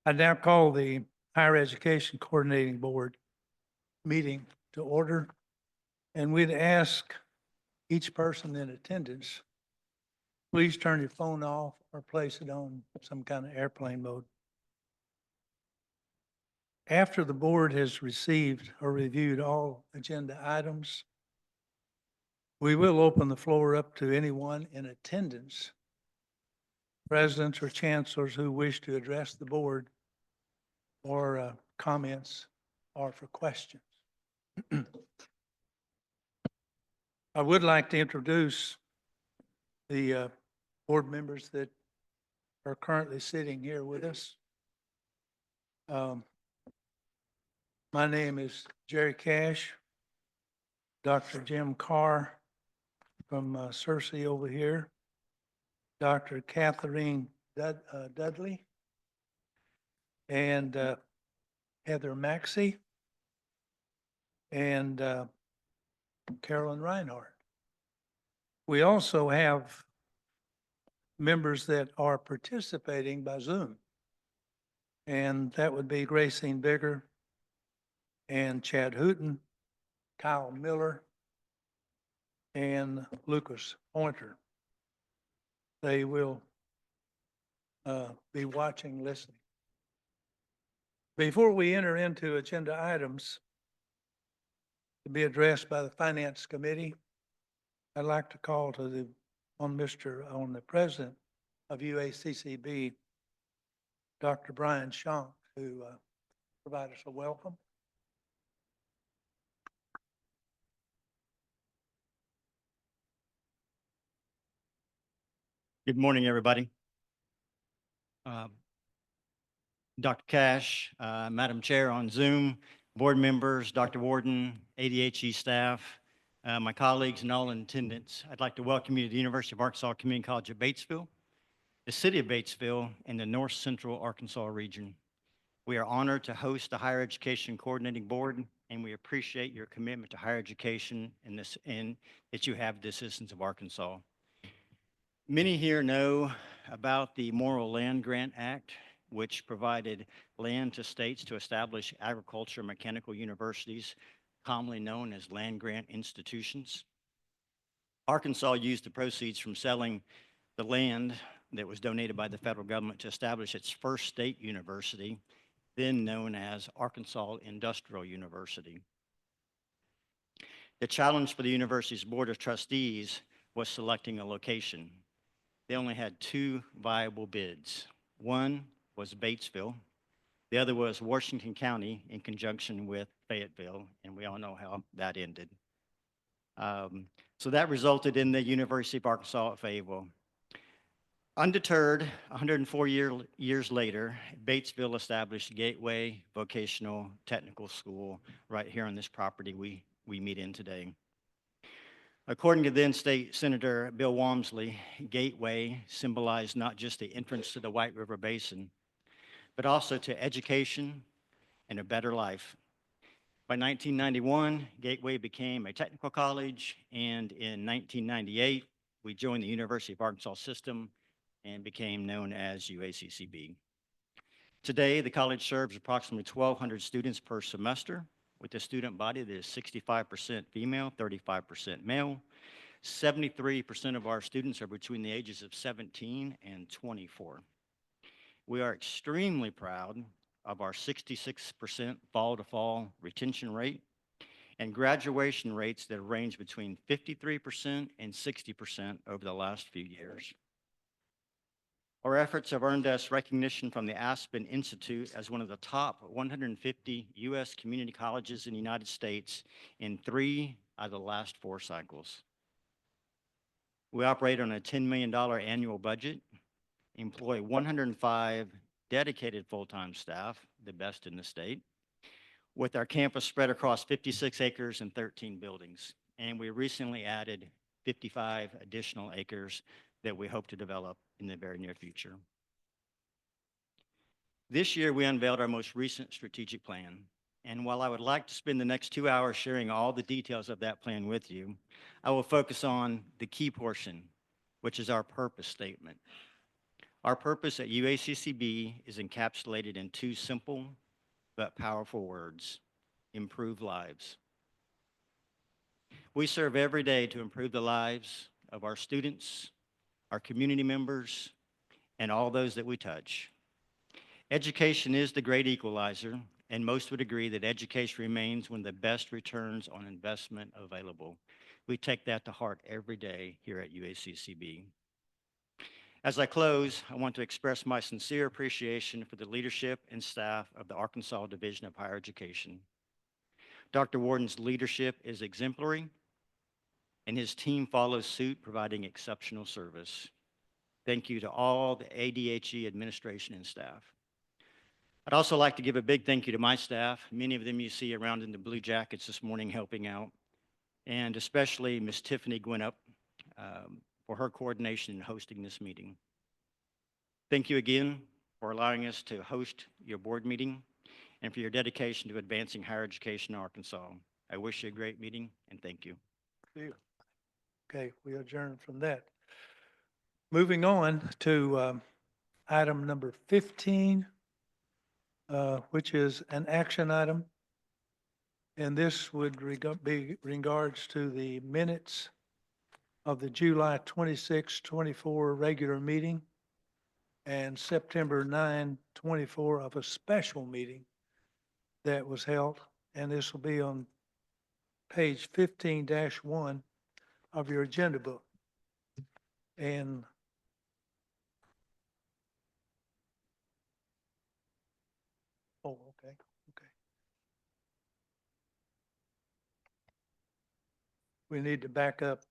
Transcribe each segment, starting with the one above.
I now call the Higher Education Coordinating Board meeting to order. And we'd ask each person in attendance, please turn your phone off or place it on some kind of airplane mode. After the board has received or reviewed all agenda items, we will open the floor up to anyone in attendance, presidents or chancellors who wish to address the board or comments or for questions. I would like to introduce the board members that are currently sitting here with us. My name is Jerry Cash, Dr. Jim Carr from Cersei over here, Dr. Catherine Dudley, and Heather Maxey, and Carolyn Reinhardt. We also have members that are participating by Zoom, and that would be Gracine Bigger and Chad Hooten, Kyle Miller, and Lucas Pointer. They will be watching, listening. Before we enter into agenda items to be addressed by the Finance Committee, I'd like to call to on the President of UACCB, Dr. Brian Schonk, to provide us a welcome. Good morning, everybody. Dr. Cash, Madam Chair on Zoom, board members, Dr. Warden, ADHE staff, my colleagues, and all in attendance. I'd like to welcome you to the University of Arkansas Community College of Batesville, the city of Batesville, and the North Central Arkansas region. We are honored to host the Higher Education Coordinating Board, and we appreciate your commitment to higher education and that you have the citizens of Arkansas. Many here know about the Morrill Land Grant Act, which provided land to states to establish agriculture and mechanical universities, commonly known as land-grant institutions. Arkansas used the proceeds from selling the land that was donated by the federal government to establish its first state university, then known as Arkansas Industrial University. The challenge for the university's Board of Trustees was selecting a location. They only had two viable bids. One was Batesville. The other was Washington County in conjunction with Fayetteville, and we all know how that ended. So that resulted in the University of Arkansas at Fayetteville. Undeterred, 104 years later, Batesville established Gateway Vocational Technical School right here on this property we meet in today. According to then State Senator Bill Walmsley, Gateway symbolized not just the entrance to the White River Basin, but also to education and a better life. By 1991, Gateway became a technical college, and in 1998, we joined the University of Arkansas system and became known as UACCB. Today, the college serves approximately 1,200 students per semester, with a student body that is 65% female, 35% male. 73% of our students are between the ages of 17 and 24. We are extremely proud of our 66% fall-to-fall retention rate and graduation rates that range between 53% and 60% over the last few years. Our efforts have earned us recognition from the Aspen Institute as one of the top 150 U.S. community colleges in the United States in 3 out of the last 4 cycles. We operate on a $10 million annual budget, employ 105 dedicated full-time staff, the best in the state, with our campus spread across 56 acres and 13 buildings. And we recently added 55 additional acres that we hope to develop in the very near future. This year, we unveiled our most recent strategic plan. And while I would like to spend the next 2 hours sharing all the details of that plan with you, I will focus on the key portion, which is our purpose statement. Our purpose at UACCB is encapsulated in two simple but powerful words: improve lives. We serve every day to improve the lives of our students, our community members, and all those that we touch. Education is the great equalizer, and most would agree that education remains one of the best returns on investment available. We take that to heart every day here at UACCB. As I close, I want to express my sincere appreciation for the leadership and staff of the Arkansas Division of Higher Education. Dr. Warden's leadership is exemplary, and his team follows suit, providing exceptional service. Thank you to all the ADHE administration and staff. I'd also like to give a big thank you to my staff, many of them you see around in the blue jackets this morning helping out, and especially Ms. Tiffany Gwinnett for her coordination in hosting this meeting. Thank you again for allowing us to host your board meeting and for your dedication to advancing higher education in Arkansas. I wish you a great meeting, and thank you. Okay, we adjourn from that. Moving on to item number 15, which is an action item. And this would be regards to the minutes of the July 26, 24 regular meeting and September 9, 24 of a special meeting that was held. And this will be on page 15-1 of your agenda book. And oh, okay. We need to back up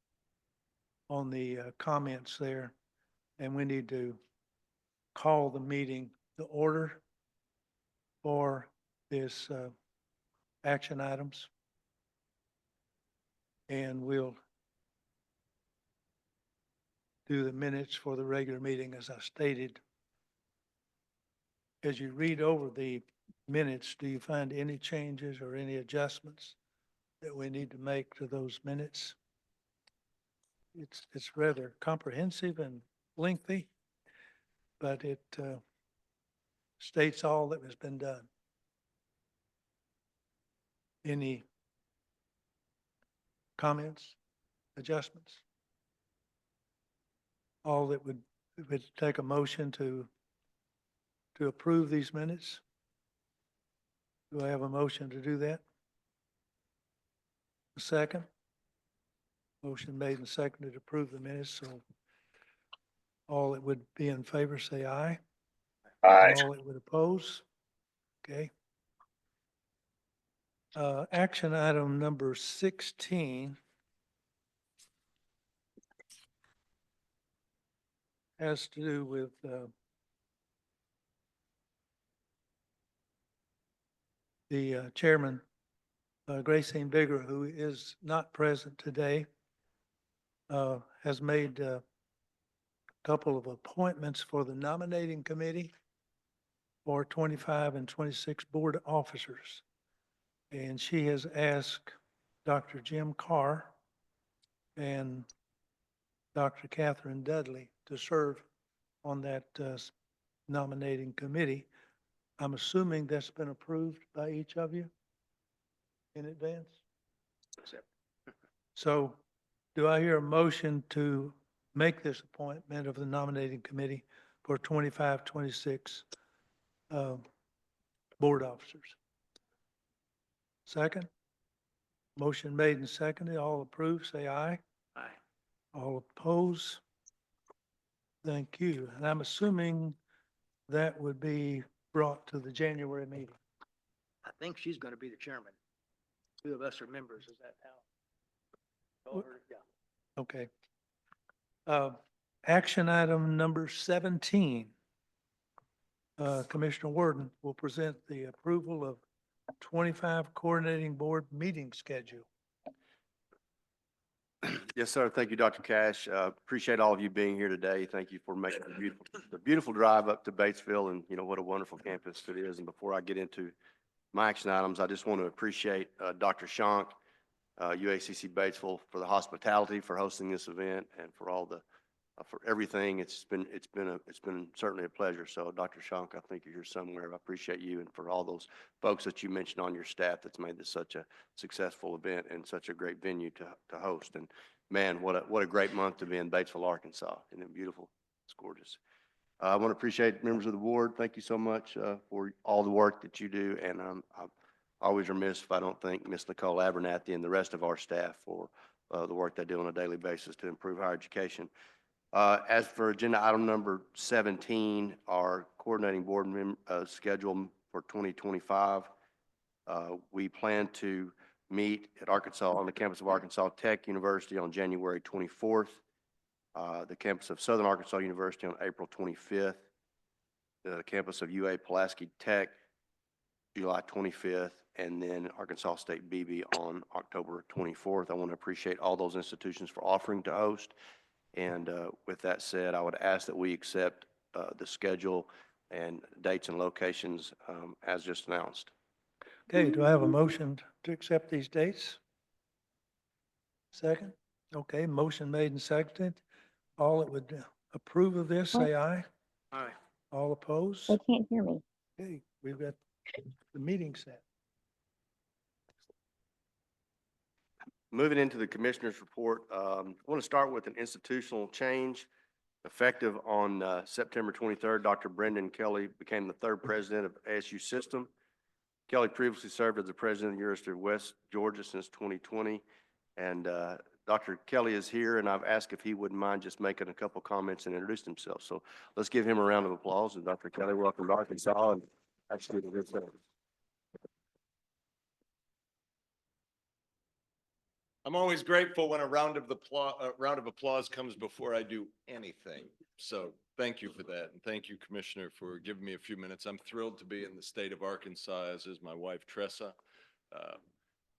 on the comments there, and we need to call the meeting to order for this action items. And we'll do the minutes for the regular meeting as I stated. As you read over the minutes, do you find any changes or any adjustments that we need to make to those minutes? It's rather comprehensive and lengthy, but it states all that has been done. Any comments, adjustments? All that would take a motion to approve these minutes? Do I have a motion to do that? A second? Motion made and seconded to approve the minutes, so all that would be in favor say aye. Aye. All that would oppose? Okay. Action item number 16 has to do with the chairman, Gracine Bigger, who is not present today, has made a couple of appointments for the nominating committee for 25 and 26 board officers. And she has asked Dr. Jim Carr and Dr. Catherine Dudley to serve on that nominating committee. I'm assuming that's been approved by each of you in advance? So do I hear a motion to make this appointment of the nominating committee for 25, 26 board officers? Second? Motion made and seconded. All approve, say aye. Aye. All oppose? Thank you. And I'm assuming that would be brought to the January meeting. I think she's going to be the chairman. Two of us are members. Is that how? Yeah. Okay. Action item number 17. Commissioner Warden will present the approval of 25 coordinating board meeting schedule. Yes, sir. Thank you, Dr. Cash. Appreciate all of you being here today. Thank you for making the beautiful drive up to Batesville, and you know what a wonderful campus it is. And before I get into my action items, I just want to appreciate Dr. Shank, UACC Batesville, for the hospitality, for hosting this event, and for all the for everything. It's been certainly a pleasure. So Dr. Shank, I think you're here somewhere. I appreciate you and for all those folks that you mentioned on your staff that's made this such a successful event and such a great venue to host. And man, what a great month to be in Batesville, Arkansas. Isn't it beautiful? It's gorgeous. I want to appreciate members of the board. Thank you so much for all the work that you do. And I'm always remiss if I don't thank Ms. Nicole Abernathy and the rest of our staff for the work they do on a daily basis to improve higher education. As for agenda item number 17, our coordinating board schedule for 2025, we plan to meet at Arkansas, on the campus of Arkansas Tech University on January 24th, the campus of Southern Arkansas University on April 25th, the campus of UA Pulaski Tech, July 25th, and then Arkansas State BB on October 24th. I want to appreciate all those institutions for offering to host. And with that said, I would ask that we accept the schedule and dates and locations as just announced. Okay, do I have a motion to accept these dates? Second? Okay, motion made and seconded. All that would approve of this, say aye. Aye. All opposed? They can't hear me. Okay, we've got the meeting set. Moving into the commissioner's report, I want to start with an institutional change. Effective on September 23rd, Dr. Brendan Kelly became the third president of ASU System. Kelly previously served as the president of the University of West Georgia since 2020. And Dr. Kelly is here, and I've asked if he wouldn't mind just making a couple comments and introduce himself. So let's give him a round of applause. And Dr. Kelly, welcome to Arkansas. And actually, a good thing. I'm always grateful when a round of applause comes before I do anything. So thank you for that. And thank you, Commissioner, for giving me a few minutes. I'm thrilled to be in the state of Arkansas, as is my wife, Tressa.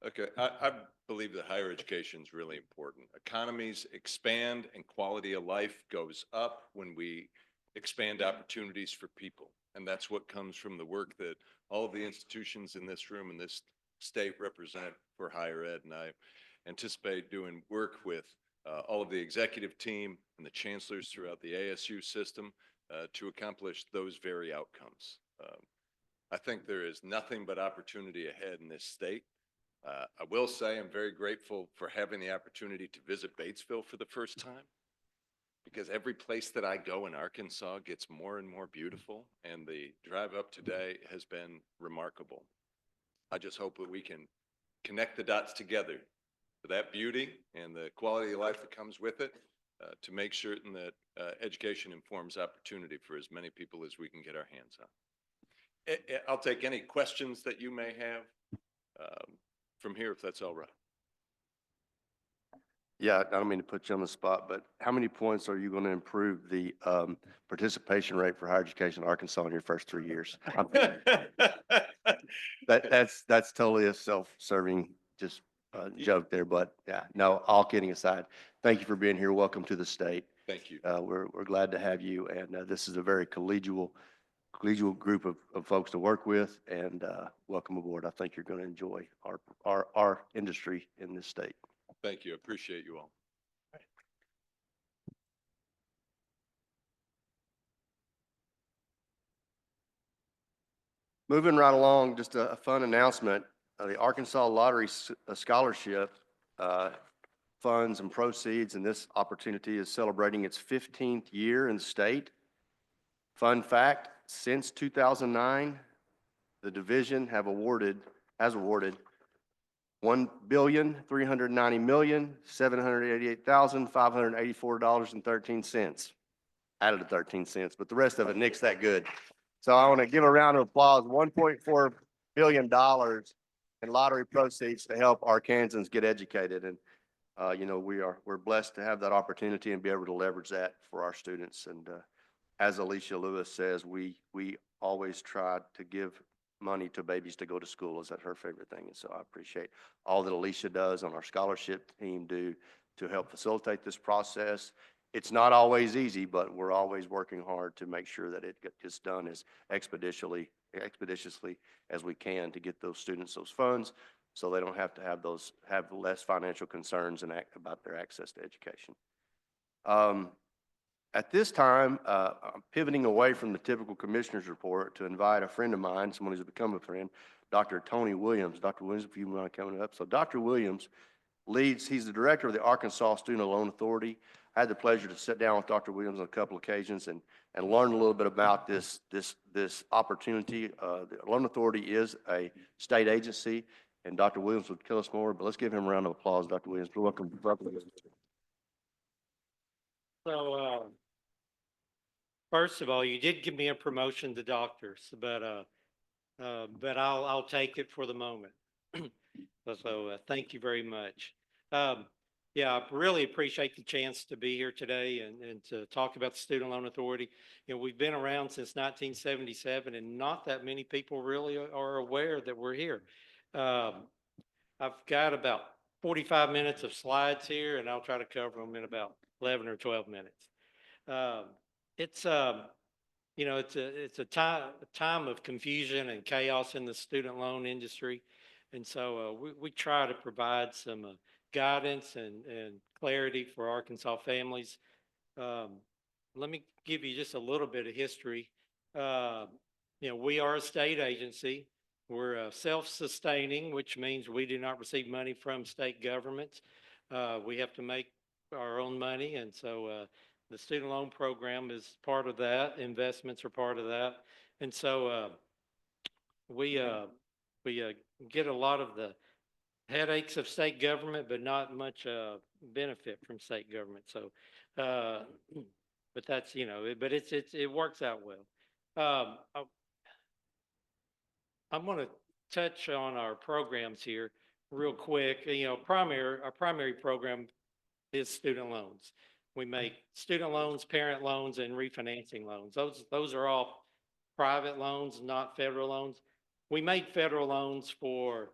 Okay, I believe that higher education is really important. Economies expand and quality of life goes up when we expand opportunities for people. And that's what comes from the work that all of the institutions in this room and this state represent for higher ed. And I anticipate doing work with all of the executive team and the chancellors throughout the ASU system to accomplish those very outcomes. I think there is nothing but opportunity ahead in this state. I will say I'm very grateful for having the opportunity to visit Batesville for the first time, because every place that I go in Arkansas gets more and more beautiful, and the drive up today has been remarkable. I just hope that we can connect the dots together for that beauty and the quality of life that comes with it, to make certain that education informs opportunity for as many people as we can get our hands on. I'll take any questions that you may have from here, if that's all right. Yeah, I don't mean to put you on the spot, but how many points are you going to improve the participation rate for higher education in Arkansas in your first 3 years? That's totally a self-serving just joke there, but yeah, no, all kidding aside, thank you for being here. Welcome to the state. Thank you. We're glad to have you, and this is a very collegial group of folks to work with, and welcome aboard. I think you're going to enjoy our industry in this state. Thank you. Appreciate you all. Moving right along, just a fun announcement. The Arkansas Lottery Scholarship funds and proceeds, and this opportunity is celebrating its 15th year in the state. Fun fact, since 2009, the division has awarded $1,390,788,584.13. Added to 13 cents, but the rest of it, Nick's that good. So I want to give a round of applause, $1.4 billion in lottery proceeds to help Arkansans get educated. And, you know, we're blessed to have that opportunity and be able to leverage that for our students. And as Alicia Lewis says, we always try to give money to babies to go to school. Is that her favorite thing? And so I appreciate all that Alicia does on our scholarship team do to help facilitate this process. It's not always easy, but we're always working hard to make sure that it gets done as expeditiously as we can to get those students those funds, so they don't have to have less financial concerns and about their access to education. At this time, I'm pivoting away from the typical commissioner's report to invite a friend of mine, someone who's become a friend, Dr. Tony Williams. Dr. Williams, if you want to come up. So Dr. Williams he's the director of the Arkansas Student Loan Authority. I had the pleasure to sit down with Dr. Williams on a couple occasions and learn a little bit about this opportunity. The Loan Authority is a state agency, and Dr. Williams would tell us more, but let's give him a round of applause, Dr. Williams. Welcome. So, first of all, you did give me a promotion to doctors, but I'll take it for the moment. So, thank you very much. Yeah, I really appreciate the chance to be here today and to talk about the Student Loan Authority. You know, we've been around since 1977, and not that many people really are aware that we're here. I've got about 45 minutes of slides here, and I'll try to cover them in about 11 or 12 minutes. It's you know, it's a time of confusion and chaos in the student loan industry. And so we try to provide some guidance and clarity for Arkansas families. Let me give you just a little bit of history. You know, we are a state agency. We're self-sustaining, which means we do not receive money from state governments. We have to make our own money. And so the student loan program is part of that. Investments are part of that. And so we get a lot of the headaches of state government, but not much benefit from state government. So, but that's, you know, but it works out well. I'm going to touch on our programs here real quick. You know, our primary program is student loans. We make student loans, parent loans, and refinancing loans. Those are all private loans, not federal loans. We made federal loans for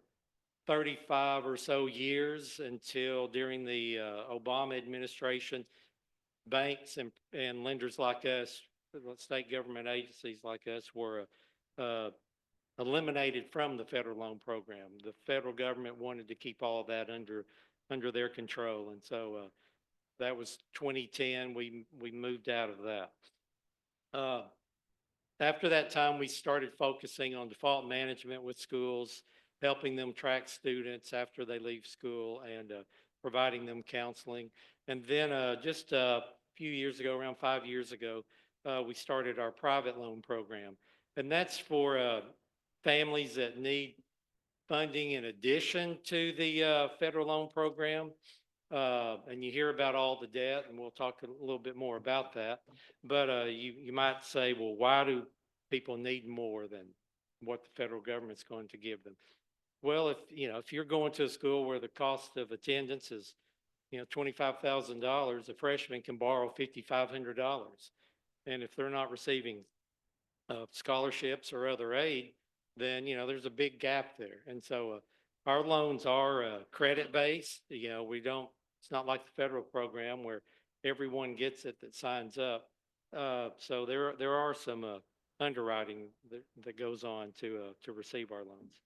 35 or so years until during the Obama administration, banks and lenders like us, state government agencies like us, were eliminated from the federal loan program. The federal government wanted to keep all of that under their control, and so that was 2010. We moved out of that. After that time, we started focusing on default management with schools, helping them track students after they leave school, and providing them counseling. And then just a few years ago, around 5 years ago, we started our private loan program. And that's for families that need funding in addition to the federal loan program. And you hear about all the debt, and we'll talk a little bit more about that. But you might say, well, why do people need more than what the federal government's going to give them? Well, if you're going to a school where the cost of attendance is, $25,000, a freshman can borrow $5,500. And if they're not receiving scholarships or other aid, then, there's a big gap there. And so our loans are credit-based. It's not like the federal program where everyone gets it that signs up. So there are some underwriting that goes on to receive our loans.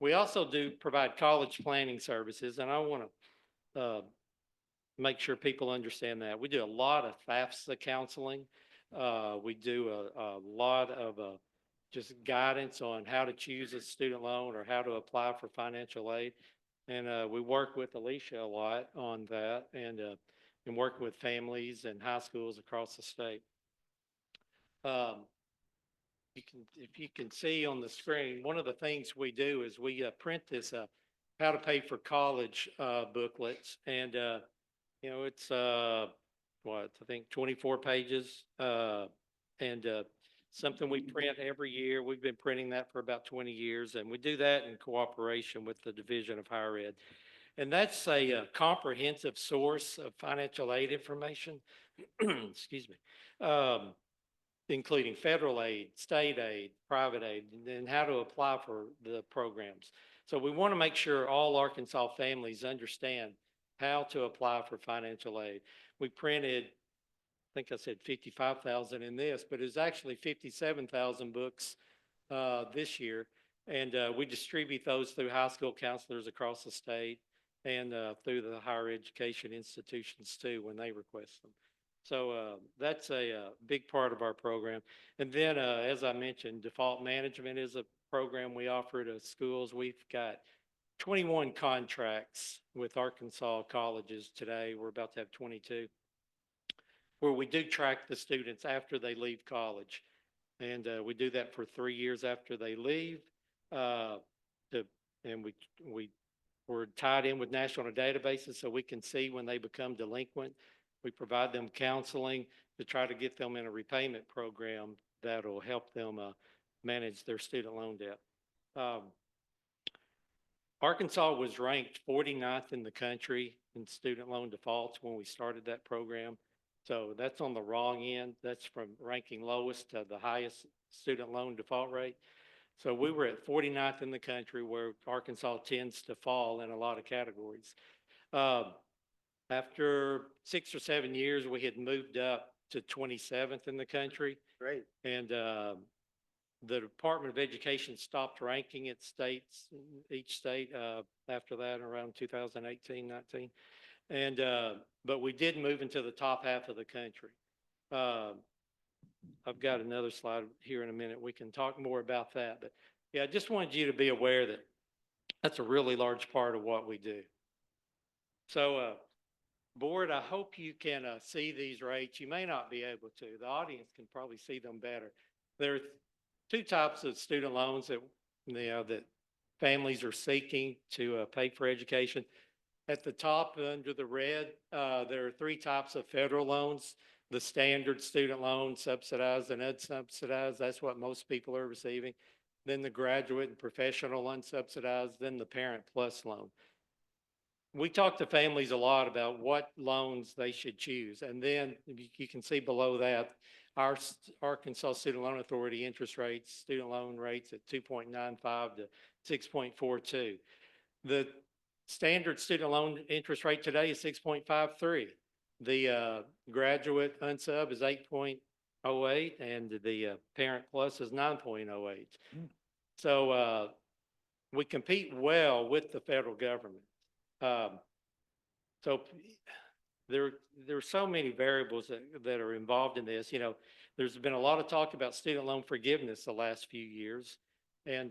We also do provide college planning services, and I want to make sure people understand that. We do a lot of FAFSA counseling. We do a lot of just guidance on how to choose a student loan or how to apply for financial aid. And we work with Alicia a lot on that and working with families and high schools across the state. If you can see on the screen, one of the things we do is we print this how to pay for college booklets. And, it's I think 24 pages and something we print every year. We've been printing that for about 20 years, and we do that in cooperation with the Division of Higher Ed. And that's a comprehensive source of financial aid information, excuse me, including federal aid, state aid, private aid, and how to apply for the programs. So we want to make sure all Arkansas families understand how to apply for financial aid. We printed, I think I said 55,000 in this, but it's actually 57,000 books this year. And we distribute those through high school counselors across the state and through the higher education institutions too when they request them. So that's a big part of our program. And then, as I mentioned, default management is a program we offer to schools. We've got 21 contracts with Arkansas colleges today. We're about to have 22, where we do track the students after they leave college. And we do that for 3 years after they leave. Uh, to, and we're tied in with national databases so we can see when they become delinquent. We provide them counseling to try to get them in a repayment program that'll help them manage their student loan debt. Arkansas was ranked 49th in the country in student loan defaults when we started that program. So that's on the wrong end. That's from ranking lowest to the highest student loan default rate. So we were at 49th in the country, where Arkansas tends to fall in a lot of categories. After 6 or 7 years, we had moved up to 27th in the country. Great. And the Department of Education stopped ranking its states, each state, after that, around 2018, 19. And, but we did move into the top half of the country. I've got another slide here in a minute. We can talk more about that. But yeah, I just wanted you to be aware that that's a really large part of what we do. So, board, I hope you can see these rates. You may not be able to. The audience can probably see them better. There are two types of student loans that, that families are seeking to pay for education. At the top, under the red, there are three types of federal loans. The standard student loan, subsidized and unsubsidized, that's what most people are receiving. Then the graduate and professional unsubsidized, then the Parent Plus loan. We talk to families a lot about what loans they should choose. And then you can see below that, our Arkansas Student Loan Authority interest rates, student loan rates at 2.95 to 6.42. The standard student loan interest rate today is 6.53. The graduate unsub is 8.08, and the Parent Plus is 9.08. So we compete well with the federal government. So there are so many variables that are involved in this. There's been a lot of talk about student loan forgiveness the last few years, and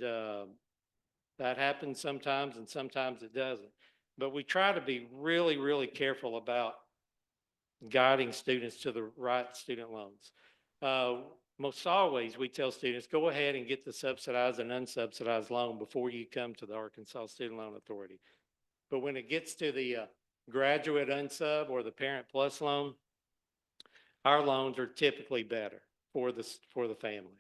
that happens sometimes and sometimes it doesn't. But we try to be really, really careful about guiding students to the right student loans. Most always we tell students, go ahead and get the subsidized and unsubsidized loan before you come to the Arkansas Student Loan Authority. But when it gets to the graduate unsub or the Parent Plus loan, our loans are typically better for the family.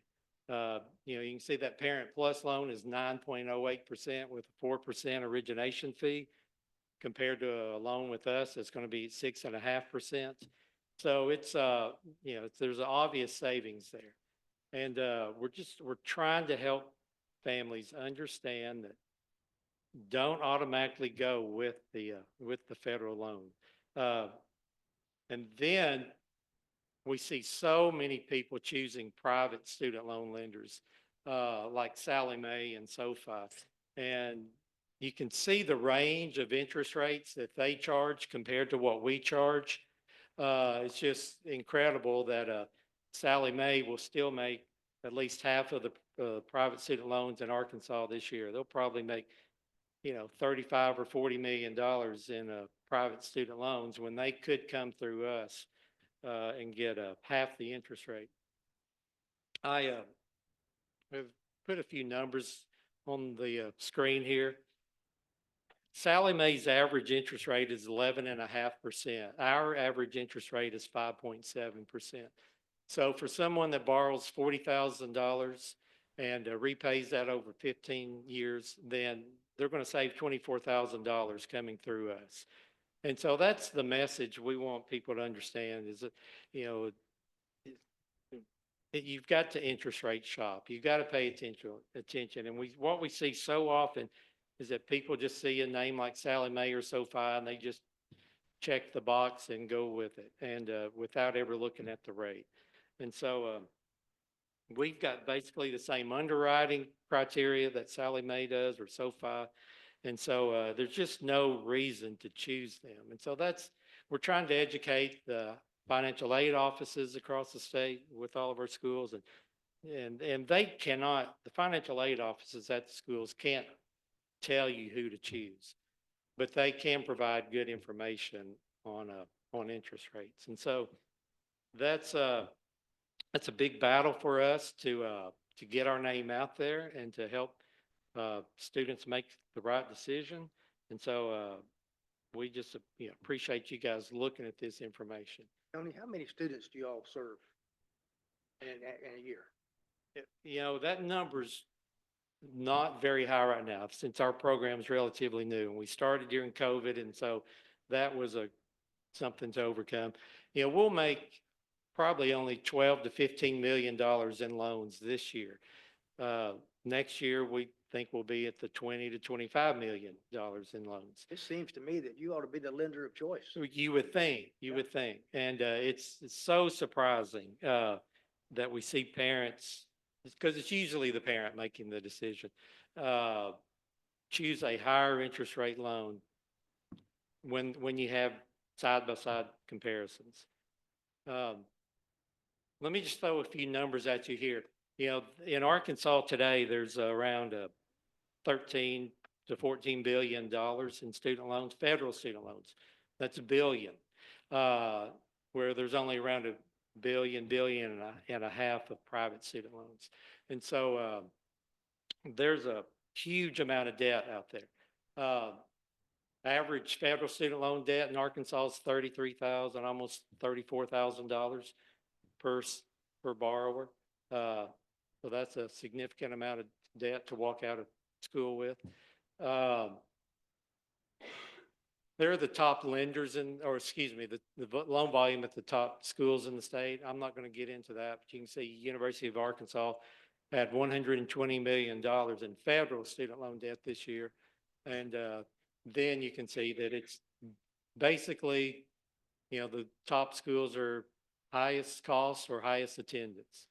You can see that Parent Plus loan is 9.08% with a 4% origination fee, compared to a loan with us that's going to be 6.5%. So it's there's an obvious savings there, and we're trying to help families understand that don't automatically go with the federal loan. And then we see so many people choosing private student loan lenders like Sallie Mae and SoFi, and you can see the range of interest rates that they charge compared to what we charge. It's just incredible that Sallie Mae will still make at least half of the private student loans in Arkansas this year. They'll probably make, $35 or $40 million in private student loans when they could come through us and get half the interest rate. I have put a few numbers on the screen here. Sallie Mae's average interest rate is 11.5%. Our average interest rate is 5.7%. So for someone that borrows $40,000 and repays that over 15 years, then they're going to save $24,000 coming through us. And so that's the message we want people to understand, is that, you've got to interest rate shop. You've got to pay attention. And what we see so often is that people just see a name like Sallie Mae or SoFi and they just check the box and go with it, and without ever looking at the rate. And so we've got basically the same underwriting criteria that Sallie Mae does or SoFi. And so there's just no reason to choose them. And so we're trying to educate the financial aid offices across the state with all of our schools, and they cannot, the financial aid offices at the schools can't tell you who to choose, but they can provide good information on interest rates. And so that's a big battle for us to get our name out there and to help students make the right decision. And so we just appreciate you guys looking at this information. Tony, how many students do you all serve in a year? That number's not very high right now, since our program's relatively new, and we started during COVID, and so that was something to overcome. We'll make probably only 12 to $15 million in loans this year. Next year, we think we'll be at the 20 to $25 million in loans. It seems to me that you ought to be the lender of choice. So you would think, and it's so surprising that we see parents, because it's usually the parent making the decision, choose a higher interest rate loan when you have side-by-side comparisons. Let me just throw a few numbers at you here. In Arkansas today, there's around 13 to $14 billion in student loans, federal student loans. That's a billion, where there's only around a billion and a half of private student loans. And so there's a huge amount of debt out there. Average federal student loan debt in Arkansas is $33,000, almost $34,000 per borrower. So that's a significant amount of debt to walk out of school with. They're the top lenders the loan volume at the top schools in the state. I'm not going to get into that, but you can see University of Arkansas had $120 million in federal student loan debt this year. And then you can see that it's basically, the top schools are highest cost or highest attendance.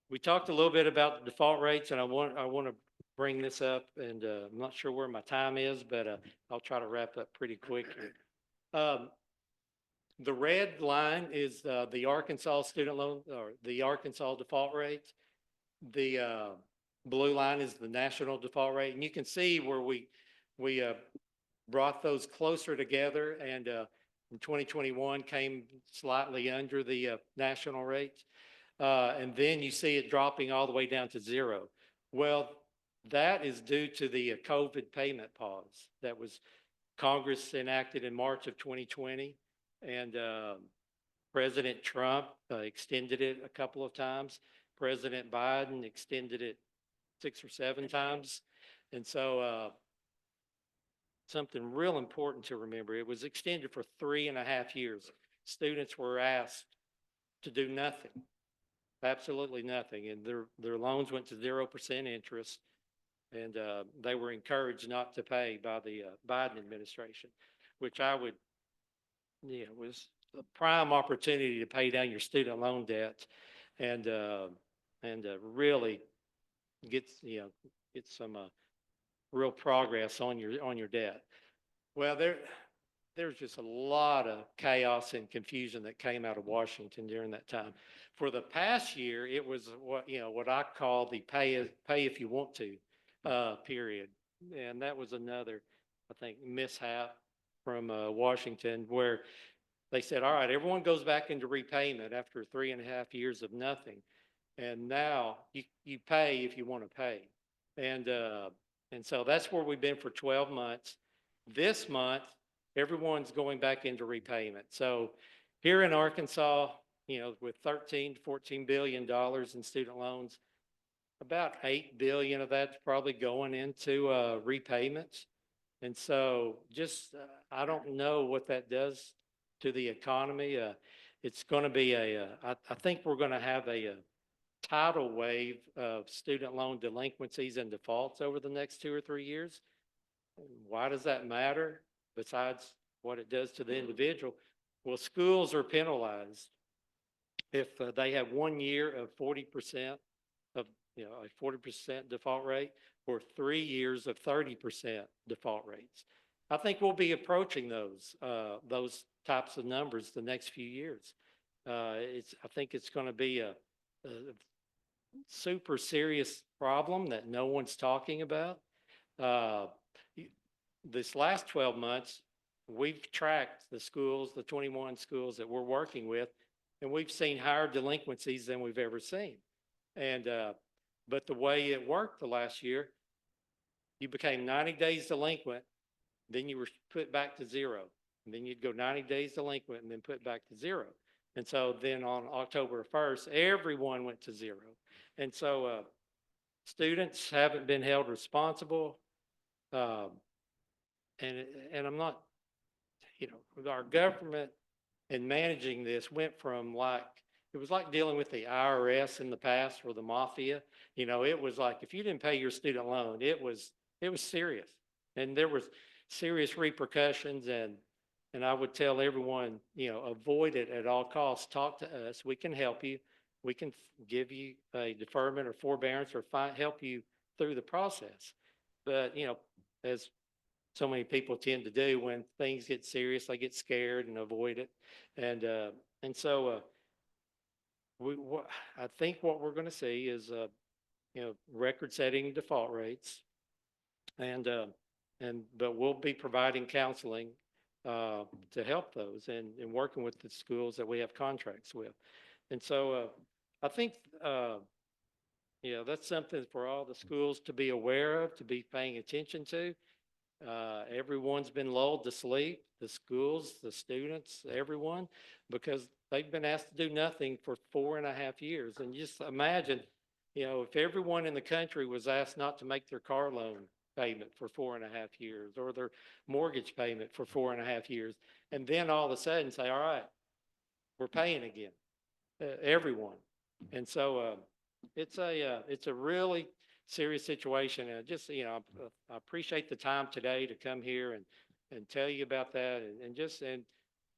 We talked a little bit about the default rates, and I want to bring this up, and I'm not sure where my time is, but I'll try to wrap up pretty quick here. The red line is the Arkansas student loan, or the Arkansas default rate. The blue line is the national default rate, and you can see where we brought those closer together, and in 2021 came slightly under the national rate. And then you see it dropping all the way down to zero. Well, that is due to the COVID payment pause that was Congress enacted in March of 2020. And President Trump extended it a couple of times. President Biden extended it 6 or 7 times. And so something real important to remember, it was extended for 3.5 years. Students were asked to do nothing. Absolutely nothing. And their loans went to 0% interest, and they were encouraged not to pay by the Biden administration, which I would, was a prime opportunity to pay down your student loan debt and really get some real progress on your debt. Well, there's just a lot of chaos and confusion that came out of Washington during that time. For the past year, it was what I call the pay if you want to period, and that was another, I think, mishap from Washington, where they said, all right, everyone goes back into repayment after 3.5 years of nothing, and now you pay if you want to pay, and so that's where we've been for 12 months. This month, everyone's going back into repayment. So here in Arkansas, with 13 to $14 billion in student loans, about 8 billion of that's probably going into repayments. And so just, I don't know what that does to the economy. It's going to be I think we're going to have a tidal wave of student loan delinquencies and defaults over the next 2 or 3 years. Why does that matter? Besides what it does to the individual? Well, schools are penalized if they have 1 year of 40% of, a 40% default rate, or 3 years of 30% default rates. I think we'll be approaching those types of numbers the next few years. I think it's going to be a super serious problem that no one's talking about. Y- This last 12 months, we've tracked the schools, the 21 schools that we're working with, and we've seen higher delinquencies than we've ever seen. And, but the way it worked the last year, you became 90 days delinquent, then you were put back to zero. And then you'd go 90 days delinquent and then put back to zero. And so then on October 1st, everyone went to zero. And so students haven't been held responsible. Um, and I'm not, our government in managing this went from it was like dealing with the IRS in the past or the mafia. It was like, if you didn't pay your student loan, it was serious. And there was serious repercussions. And I would tell everyone, avoid it at all costs. Talk to us. We can help you. We can give you a deferment or forbearance or help you through the process. But, as so many people tend to do when things get serious, they get scared and avoid it. And so I think what we're going to see is, record-setting default rates. But we'll be providing counseling to help those and working with the schools that we have contracts with. And so I think, that's something for all the schools to be aware of, to be paying attention to. Everyone's been lulled to sleep, the schools, the students, everyone, because they've been asked to do nothing for 4.5 years. And just imagine, if everyone in the country was asked not to make their car loan payment for 4.5 years or their mortgage payment for 4.5 years, and then all of a sudden say, all right, we're paying again, everyone. And so it's a really serious situation. And just, I appreciate the time today to come here and tell you about that.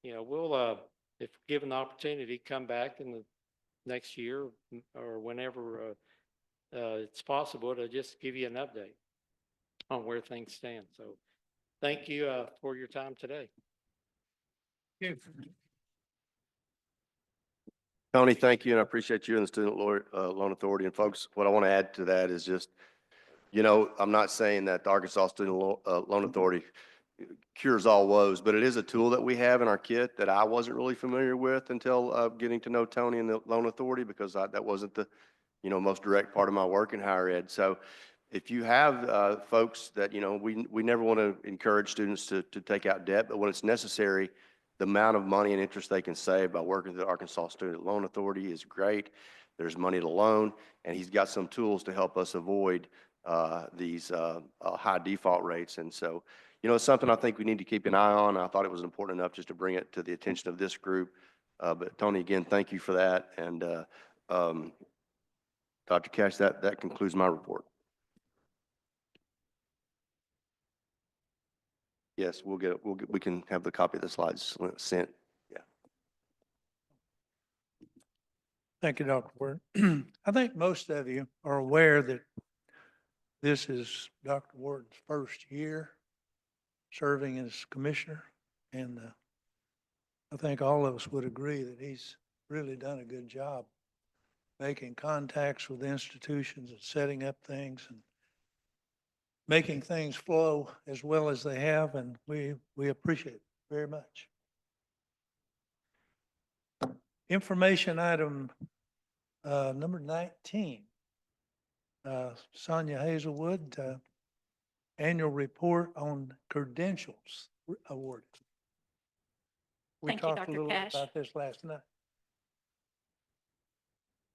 We'll, if given the opportunity, come back in the next year or whenever it's possible to just give you an update on where things stand. So thank you for your time today. Tony, thank you, and I appreciate you and the Student Loan Authority. And folks, what I want to add to that is just, I'm not saying that the Arkansas Student Loan Authority cures all woes, but it is a tool that we have in our kit that I wasn't really familiar with until getting to know Tony and the Loan Authority, because that wasn't the, most direct part of my work in higher ed. So if you have folks that, we never want to encourage students to take out debt, but when it's necessary, the amount of money and interest they can save by working with the Arkansas Student Loan Authority is great. There's money to loan, and he's got some tools to help us avoid these high default rates. And so, it's something I think we need to keep an eye on. I thought it was important enough just to bring it to the attention of this group. But Tony, again, thank you for that. And Dr. Cash, that concludes my report. Yes, we can have the copy of the slides sent. Yeah. Thank you, Dr. Ward. I think most of you are aware that this is Dr. Ward's first year serving as commissioner. And I think all of us would agree that he's really done a good job making contacts with institutions and setting up things and making things flow as well as they have, and we appreciate it very much. Information item number 19. Sonia Hazelwood, annual report on credentials awarded. We Thank you, talked a Dr. little Cash. about this last night.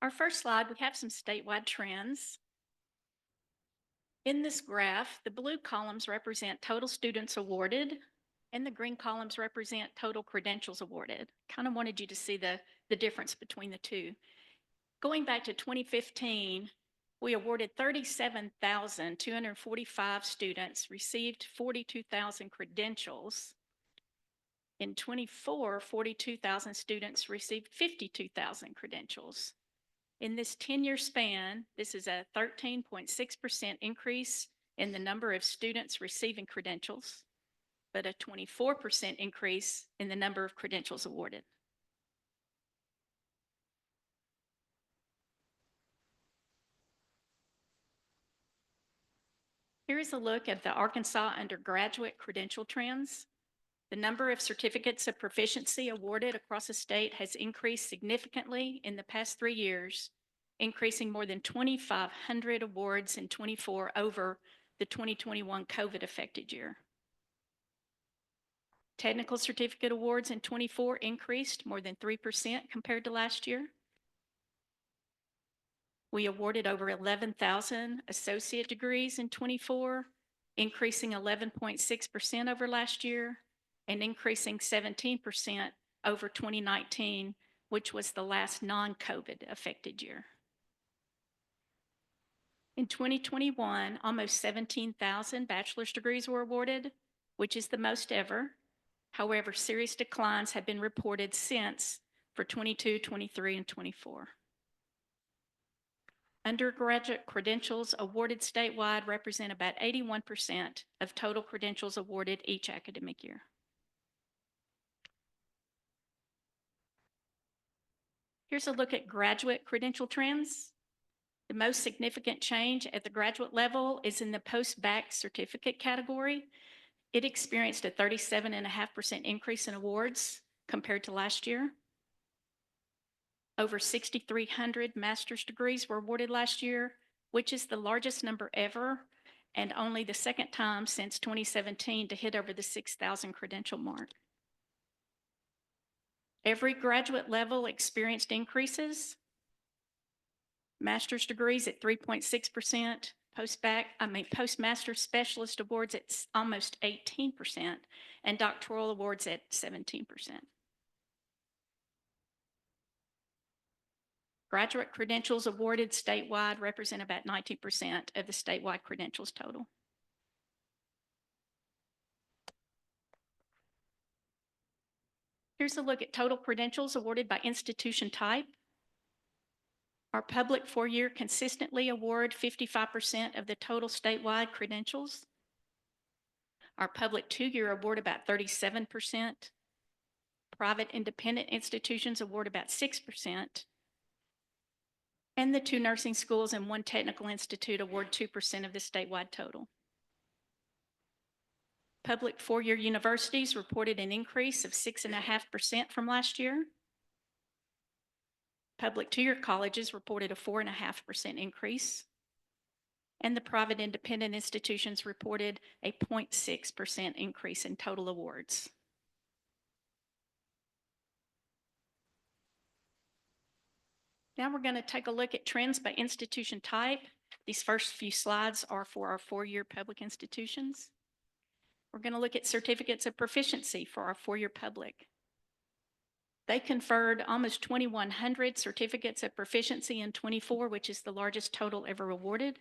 Our first slide, we have some statewide trends. In this graph, the blue columns represent total students awarded, and the green columns represent total credentials awarded. Kind of wanted you to see the difference between the two. Going back to 2015, we awarded 37,245 students, received 42,000 credentials. In 24, 42,000 students received 52,000 credentials. In this 10-year span, this is a 13.6% increase in the number of students receiving credentials. but a 24% increase in the number of credentials awarded. Here is a look at the Arkansas undergraduate credential trends. The number of certificates of proficiency awarded across the state has increased significantly in the past 3 years, increasing more than 2,500 awards in '24 over the 2021 COVID-affected year. Technical certificate awards in '24 increased more than 3% compared to last year. We awarded over 11,000 associate degrees in '24, increasing 11.6% over last year and increasing 17% over 2019, which was the last non-COVID affected year. In 2021, almost 17,000 bachelor's degrees were awarded, which is the most ever. However, serious declines have been reported since for '22, '23, and '24. Undergraduate credentials awarded statewide represent about 81% of total credentials awarded each academic year. Here's a look at graduate credential trends. The most significant change at the graduate level is in the post-bac certificate category. It experienced a 37.5% increase in awards compared to last year. Over 6,300 master's degrees were awarded last year, which is the largest number ever and only the second time since 2017 to hit over the 6,000 credential mark. Every graduate level experienced increases. Master's degrees at 3.6%, postmaster specialist awards at almost 18%, and doctoral awards at 17%. Graduate credentials awarded statewide represent about 90% of the statewide credentials total. Here's a look at total credentials awarded by institution type. Our public 4-year consistently award 55% of the total statewide credentials. Our public 2-year award about 37%. Private independent institutions award about 6%. And the 2 nursing schools and 1 technical institute award 2% of the statewide total. Public 4-year universities reported an increase of 6.5% from last year. Public 2-year colleges reported a 4.5% increase. And the private independent institutions reported a 0.6% increase in total awards. Now we're going to take a look at trends by institution type. These first few slides are for our 4-year public institutions. We're going to look at certificates of proficiency for our 4-year public. They conferred almost 2,100 certificates of proficiency in '24, which is the largest total ever awarded.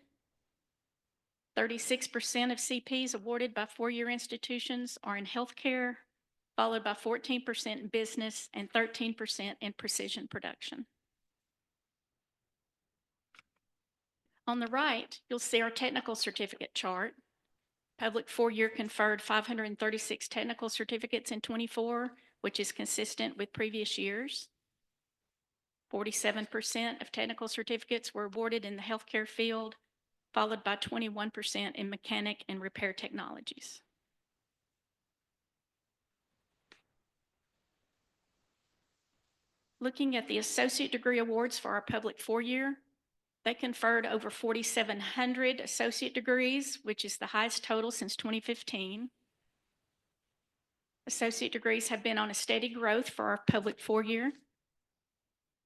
36% of CPs awarded by 4-year institutions are in healthcare, followed by 14% in business and 13% in precision production. On the right, you'll see our technical certificate chart. Public 4-year conferred 536 technical certificates in '24, which is consistent with previous years. 47% of technical certificates were awarded in the healthcare field, followed by 21% in mechanic and repair technologies. Looking at the associate degree awards for our public 4-year, they conferred over 4,700 associate degrees, which is the highest total since 2015. Associate degrees have been on a steady growth for our public 4-year.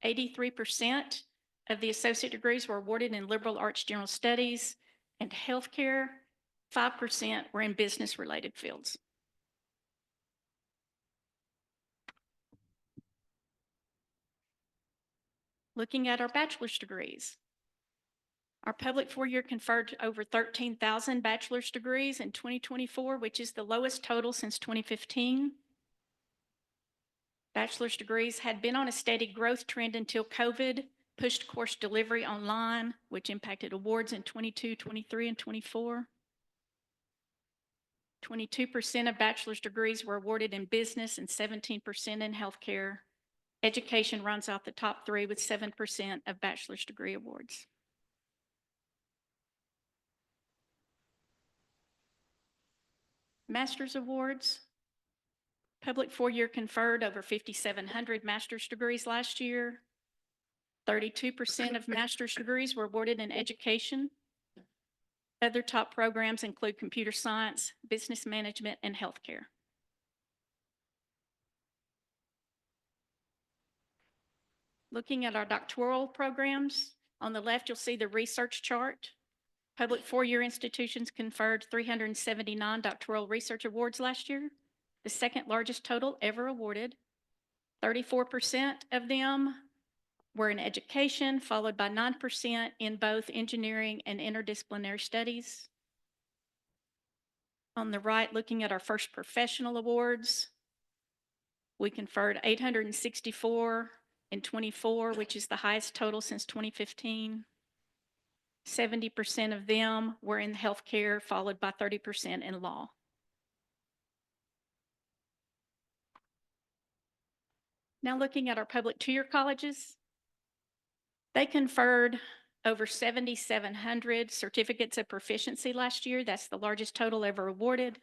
83% of the associate degrees were awarded in liberal arts general studies and healthcare. 5% were in business-related fields. Looking at our bachelor's degrees, our public 4-year conferred over 13,000 bachelor's degrees in 2024, which is the lowest total since 2015. Bachelor's degrees had been on a steady growth trend until COVID pushed course delivery online, which impacted awards in '22, '23, and '24. 22% of bachelor's degrees were awarded in business and 17% in healthcare. Education runs out the top three with 7% of bachelor's degree awards. Master's awards. Public four-year conferred over 5,700 master's degrees last year. 32% of master's degrees were awarded in education. Other top programs include computer science, business management, and healthcare. Looking at our doctoral programs, on the left, you'll see the research chart. Public four-year institutions conferred 379 doctoral research awards last year, the second largest total ever awarded. 34% of them were in education, followed by 9% in both engineering and interdisciplinary studies. On the right, looking at our first professional awards, we conferred 864 in 24, which is the highest total since 2015. 70% of them were in healthcare, followed by 30% in law. Now looking at our public two-year colleges, they conferred over 7,700 certificates of proficiency last year. That's the largest total ever awarded.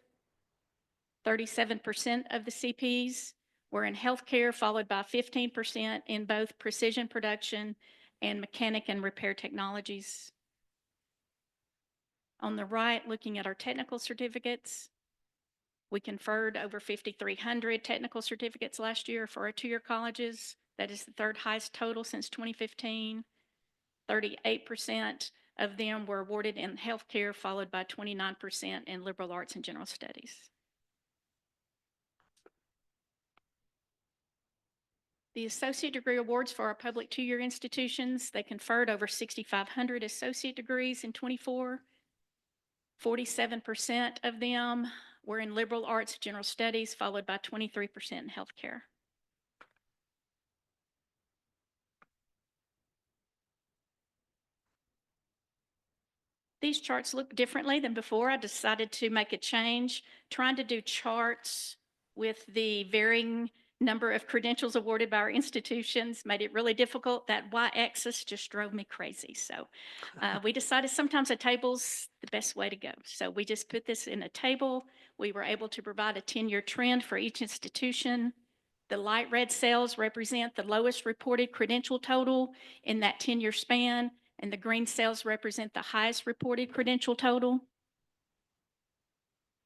37% of the CPs were in healthcare, followed by 15% in both precision production and mechanic and repair technologies. On the right, looking at our technical certificates, we conferred over 5,300 technical certificates last year for our two-year colleges. That is the third highest total since 2015. 38% of them were awarded in healthcare, followed by 29% in liberal arts and general studies. The associate degree awards for our public two-year institutions, they conferred over 6,500 associate degrees in 24. 47% of them were in liberal arts, general studies, followed by 23% in healthcare. These charts look differently than before. I decided to make a change, trying to do charts with the varying number of credentials awarded by our institutions made it really difficult. That y-axis just drove me crazy. So we decided sometimes a table's the best way to go. So we just put this in a table. We were able to provide a 10-year trend for each institution. The light red cells represent the lowest reported credential total in that 10-year span, and the green cells represent the highest reported credential total.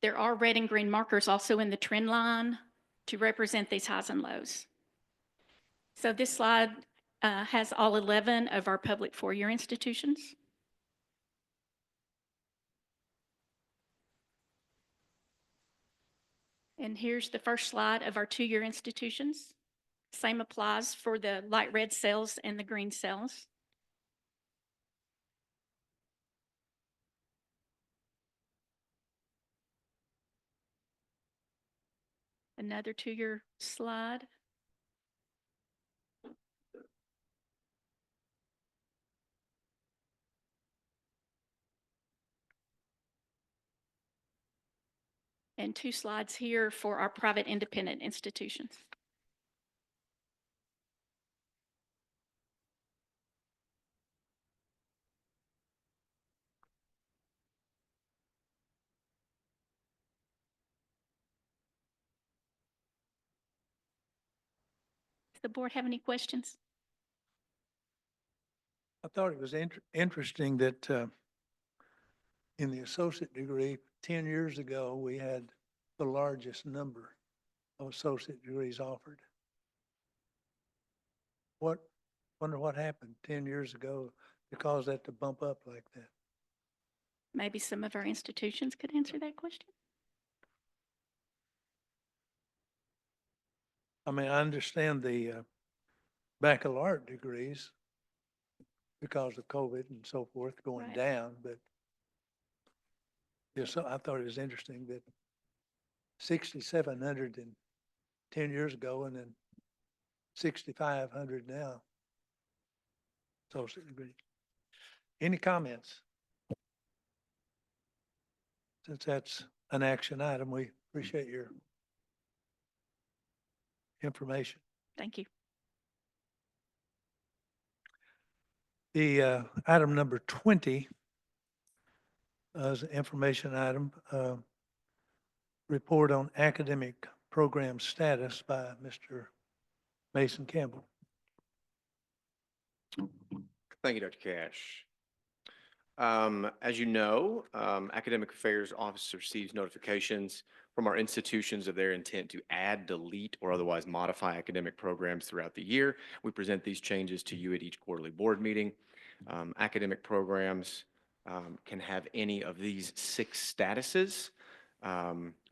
There are red and green markers also in the trend line to represent these highs and lows. So this slide has all 11 of our public four-year institutions. And here's the first slide of our two-year institutions. Same applies for the light red cells and the green cells. Another two-year slide. And two slides here for our private independent institutions. Does the board have any questions? I thought it was interesting that in the associate degree, 10 years ago, we had the largest number of associate degrees offered. Wonder what happened 10 years ago to cause that to bump up like that? Maybe some of our institutions could answer that question. I mean, I understand the baccalaureate degrees because of COVID and so forth going Right. down, but yes, I thought it was interesting that 6,700 10 years ago and then 6,500 now. Associate degree. Any comments? Since that's an action item. We appreciate your information. Thank you. The item number 20 is an information item, report on academic program status by Mr. Mason Campbell. Thank you, Dr. Cash. As you know, Academic Affairs Office receives notifications from our institutions of their intent to add, delete, or otherwise modify academic programs throughout the year. We present these changes to you at each quarterly board meeting. Academic programs can have any of these 6 statuses,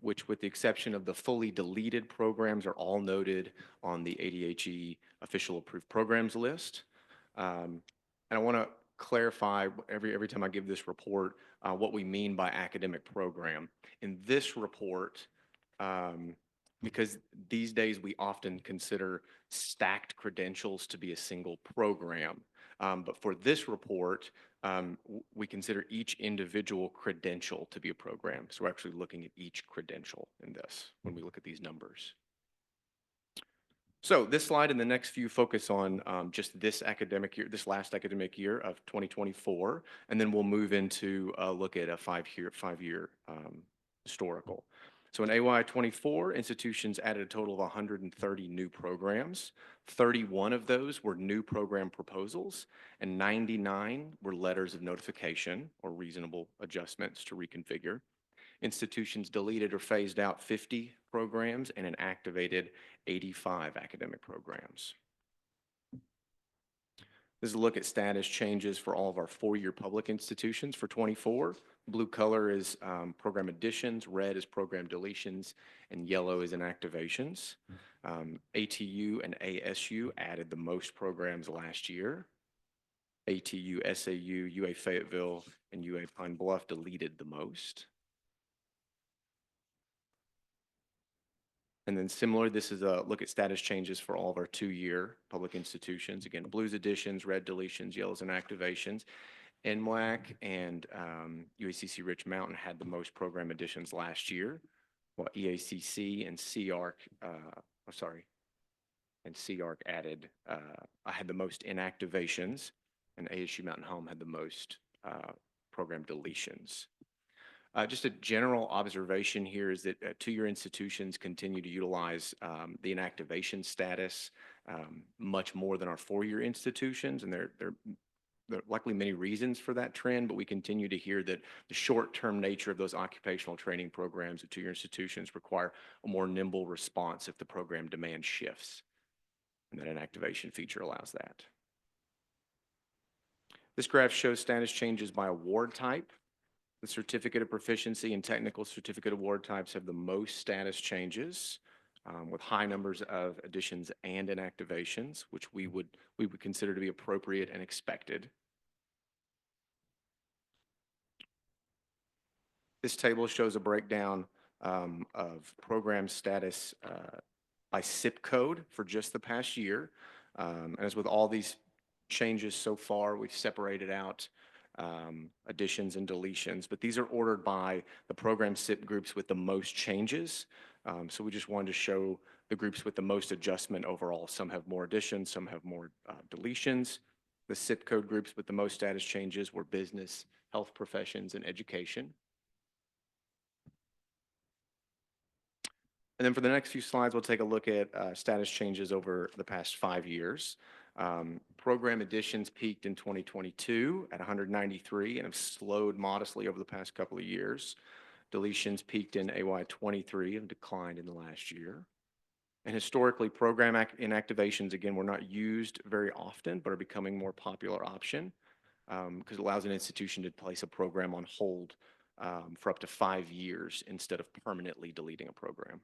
which with the exception of the fully deleted programs are all noted on the ADHE official approved programs list. And I want to clarify every time I give this report what we mean by academic program. In this report, because these days we often consider stacked credentials to be a single program. But for this report, we consider each individual credential to be a program. So we're actually looking at each credential in this when we look at these numbers. So this slide and the next few focus on just this academic year, this last academic year of 2024, and then we'll move into a look at a five-year historical. So in AY 24, institutions added a total of 130 new programs. 31 of those were new program proposals, and 99 were letters of notification or reasonable adjustments to reconfigure. Institutions deleted or phased out 50 programs and inactivated 85 academic programs. This is a look at status changes for all of our 4-year public institutions for 24. Blue color is program additions, red is program deletions, and yellow is inactivations. ATU and ASU added the most programs last year. ATU, SAU, UA Fayetteville, and UA Pine Bluff deleted the most. And then similar, this is a look at status changes for all of our 2-year public institutions. Again, blues additions, red deletions, yellows and activations. NWAC and UACC Rich Mountain had the most program additions last year, while EACC and CARC, added, had the most inactivations, and ASU Mountain Home had the most program deletions. Just a general observation here is that 2-year institutions continue to utilize the inactivation status much more than our 4-year institutions, and there are likely many reasons for that trend, but we continue to hear that the short-term nature of those occupational training programs at 2-year institutions require a more nimble response if the program demand shifts, and that inactivation feature allows that. This graph shows status changes by award type. The Certificate of Proficiency and Technical Certificate Award types have the most status changes, with high numbers of additions and inactivations, which we would consider to be appropriate and expected. This table shows a breakdown of program status by SIP code for just the past year. And as with all these changes so far, we've separated out additions and deletions, but these are ordered by the program SIP groups with the most changes. So we just wanted to show the groups with the most adjustment overall. Some have more additions, some have more deletions. The SIP code groups with the most status changes were business, health professions, and education. And then for the next few slides, we'll take a look at status changes over the past 5 years. Program additions peaked in 2022 at 193 and have slowed modestly over the past couple of years. Deletions peaked in AY 23 and declined in the last year. And historically, program inactivations, again, were not used very often, but are becoming a more popular option because it allows an institution to place a program on hold for up to 5 years instead of permanently deleting a program.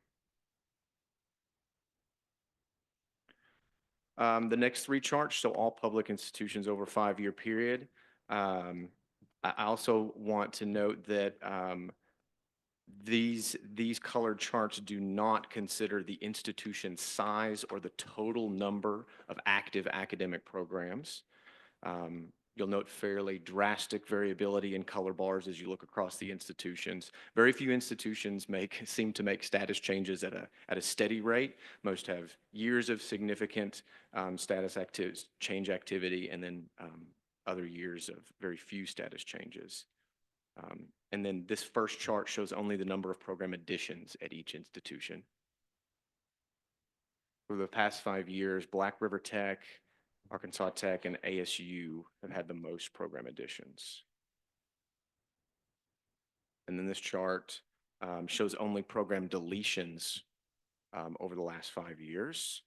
The next 3 charts show all public institutions over a 5-year period. I also want to note that these colored charts do not consider the institution size or the total number of active academic programs. You'll note fairly drastic variability in color bars as you look across the institutions. Very few institutions seem to make status changes at a steady rate. Most have years of significant change activity, and then other years of very few status changes. And then this first chart shows only the number of program additions at each institution. For the past 5 years, Black River Tech, Arkansas Tech, and ASU have had the most program additions. And then this chart shows only program deletions over the last 5 years.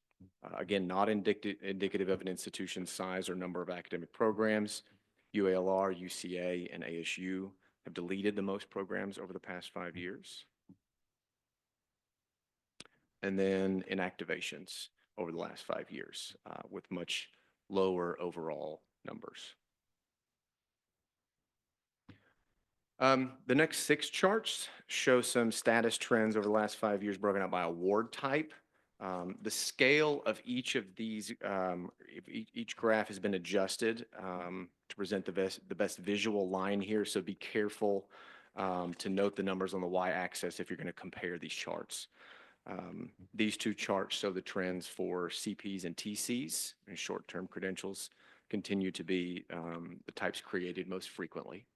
Again, not indicative of an institution's size or number of academic programs. UALR, UCA, and ASU have deleted the most programs over the past 5 years. And then inactivations over the last 5 years with much lower overall numbers. The next 6 charts show some status trends over the last 5 years broken out by award type. The scale of each of these, each graph has been adjusted to present the best visual line here, so be careful to note the numbers on the y-axis if you're going to compare these charts. These 2 charts show the trends for CPs and TCs, and short-term credentials continue to be the types created most frequently.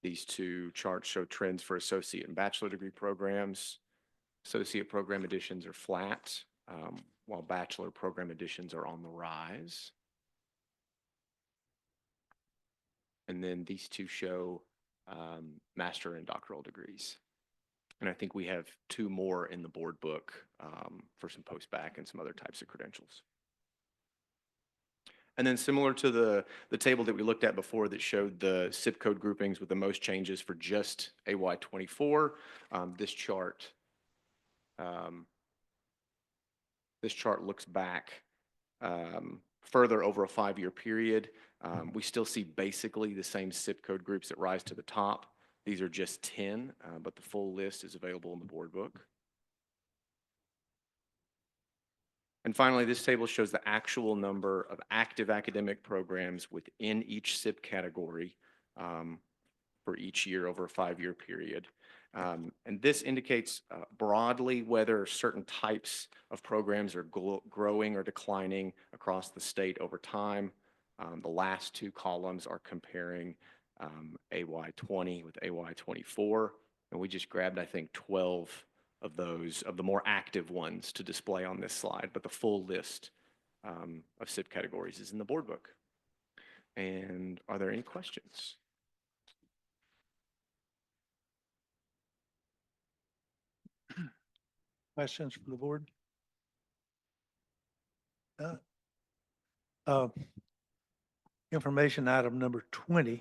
These 2 charts show trends for associate and bachelor degree programs. Associate program additions are flat, while bachelor program additions are on the rise. And then these 2 show master and doctoral degrees. And I think we have 2 more in the board book for some post-bac and some other types of credentials. And then similar to the table that we looked at before that showed the zip code groupings with the most changes for just AY24, this chart looks back further over a 5-year period. We still see basically the same zip code groups that rise to the top. These are just 10, but the full list is available in the board book. And finally, this table shows the actual number of active academic programs within each SIP category for each year over a 5-year period. And this indicates broadly whether certain types of programs are growing or declining across the state over time. The last 2 columns are comparing AY20 with AY24, and we just grabbed, I think, 12 of those, of the more active ones to display on this slide, but the full list of SIP categories is in the board book. And are there any questions? Questions from the board? Information item number 20.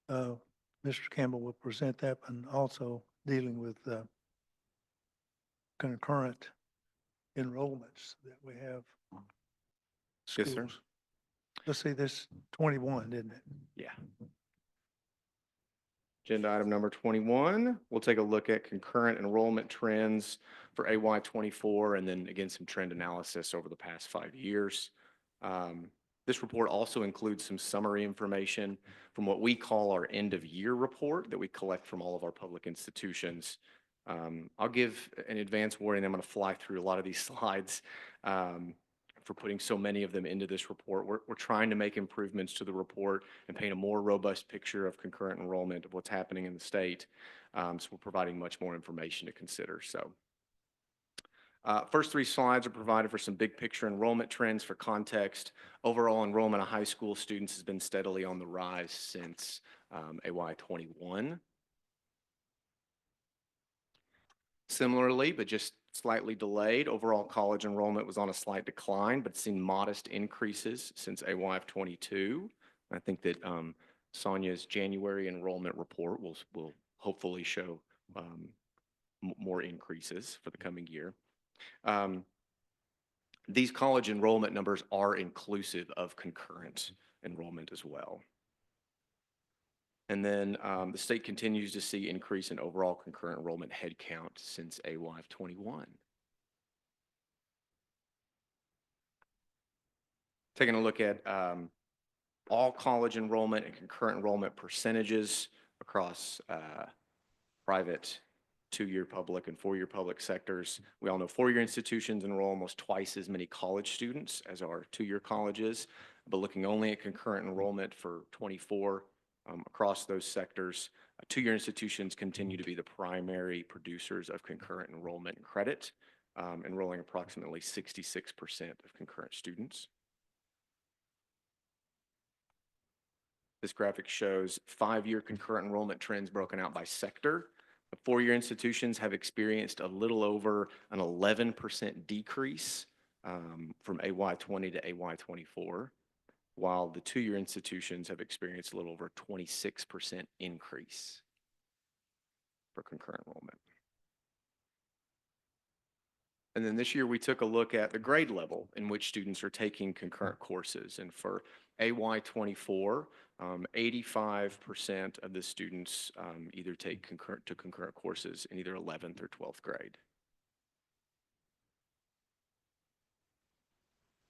Mr. Campbell will present that, and also dealing with concurrent enrollments that we have. Yes, sir. Schools. Let's see, this 21, isn't it? Yeah. Agenda item number 21, we'll take a look at concurrent enrollment trends for AY24, and then again, some trend analysis over the past 5 years. This report also includes some summary information from what we call our end of year report that we collect from all of our public institutions. I'll give an advance warning. I'm going to fly through a lot of these slides for putting so many of them into this report. We're trying to make improvements to the report and paint a more robust picture of concurrent enrollment of what's happening in the state. So we're providing much more information to consider. So first 3 slides are provided for some big picture enrollment trends for context. Overall enrollment of high school students has been steadily on the rise since AY21. Similarly, but just slightly delayed, overall college enrollment was on a slight decline, but seen modest increases since AY22. I think that Sonia's January enrollment report will hopefully show more increases for the coming year. These college enrollment numbers are inclusive of concurrent enrollment as well. And then the state continues to see increase in overall concurrent enrollment headcount since AY21. Taking a look at all college enrollment and concurrent enrollment percentages across private, two-year public and four-year public sectors. We all know four-year institutions enroll almost twice as many college students as our two-year colleges, but looking only at concurrent enrollment for 24 across those sectors, two-year institutions continue to be the primary producers of concurrent enrollment and credit, enrolling approximately 66% of concurrent students. This graphic shows five-year concurrent enrollment trends broken out by sector. The four-year institutions have experienced a little over an 11% decrease from AY20 to AY24, while the two-year institutions have experienced a little over 26% increase for concurrent enrollment. And then this year we took a look at the grade level in which students are taking concurrent courses. And for AY24, 85% of the students either take concurrent courses in either 11th or 12th grade.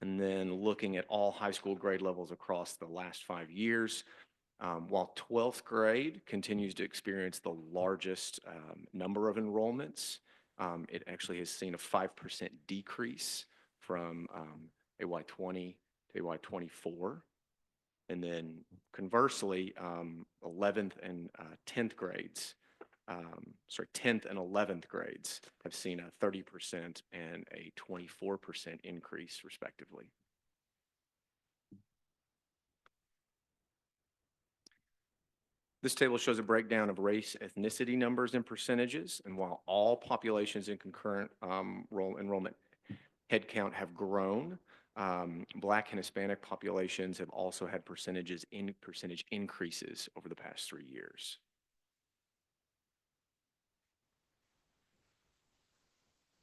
And then looking at all high school grade levels across the last 5 years, while 12th grade continues to experience the largest number of enrollments, it actually has seen a 5% decrease from AY20 to AY24. And then conversely, 11th and 10th grades, 10th and 11th grades have seen a 30% and a 24% increase respectively. This table shows a breakdown of race, ethnicity numbers and percentages. And while all populations in concurrent enrollment headcount have grown, Black and Hispanic populations have also had percentage increases over the past 3 years.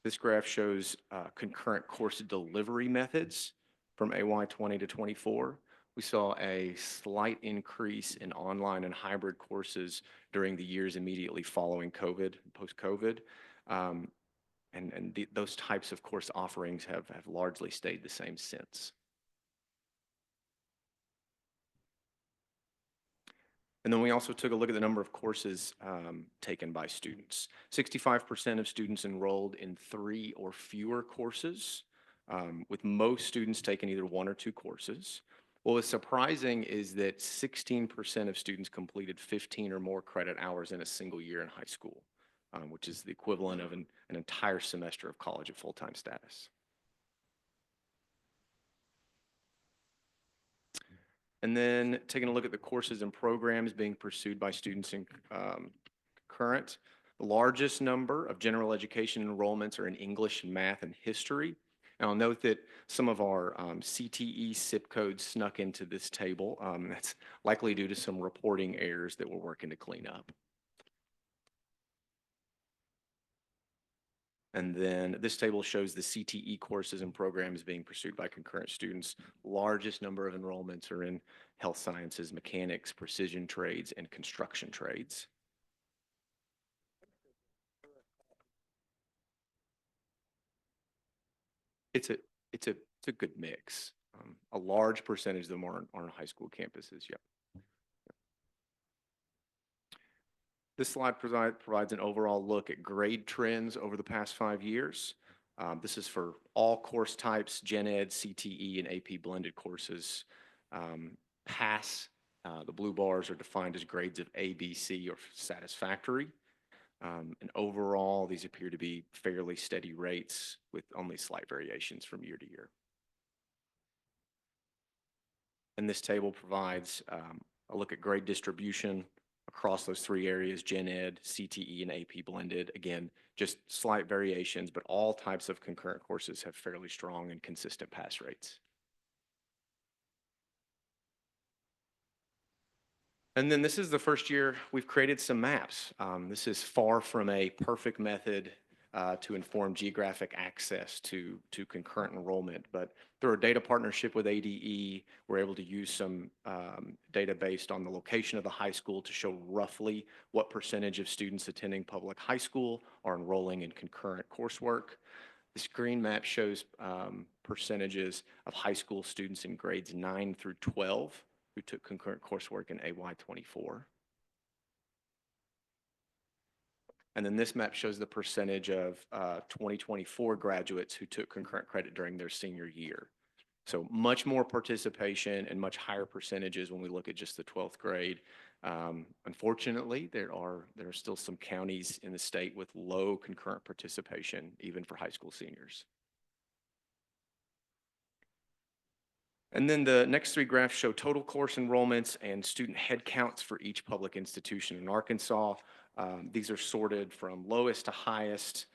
This graph shows concurrent course delivery methods from AY20 to 24. We saw a slight increase in online and hybrid courses during the years immediately following COVID, post-COVID. Those types of course offerings have largely stayed the same since. And then we also took a look at the number of courses taken by students. 65% of students enrolled in 3 or fewer courses, with most students taking either 1 or 2 courses. What was surprising is that 16% of students completed 15 or more credit hours in a single year in high school, which is the equivalent of an entire semester of college at full-time status. And then taking a look at the courses and programs being pursued by students in concurrent, the largest number of general education enrollments are in English, math, and history. And I'll note that some of our CTE SIP codes snuck into this table. That's likely due to some reporting errors that we're working to clean up. And then this table shows the CTE courses and programs being pursued by concurrent students. Largest number of enrollments are in health sciences, mechanics, precision trades, and construction trades. It's a good mix. A large percentage of them are on high school campuses, yep. This slide provides an overall look at grade trends over the past 5 years. This is for all course types, Gen Ed, CTE, and AP blended courses. Pass, the blue bars are defined as grades of A, B, C, or satisfactory. And overall, these appear to be fairly steady rates with only slight variations from year to year. And this table provides a look at grade distribution across those 3 areas, Gen Ed, CTE, and AP blended. Again, just slight variations, but all types of concurrent courses have fairly strong and consistent pass rates. And then this is the first year we've created some maps. This is far from a perfect method to inform geographic access to concurrent enrollment, but through our data partnership with ADE, we're able to use some data based on the location of the high school to show roughly what percentage of students attending public high school are enrolling in concurrent coursework. This green map shows percentages of high school students in grades 9 through 12 who took concurrent coursework in AY24. And then this map shows the percentage of 2024 graduates who took concurrent credit during their senior year. So much more participation and much higher percentages when we look at just the 12th grade. Unfortunately, there are still some counties in the state with low concurrent participation, even for high school seniors. And then the next three graphs show total course enrollments and student head counts for each public institution in Arkansas. These are sorted from lowest to highest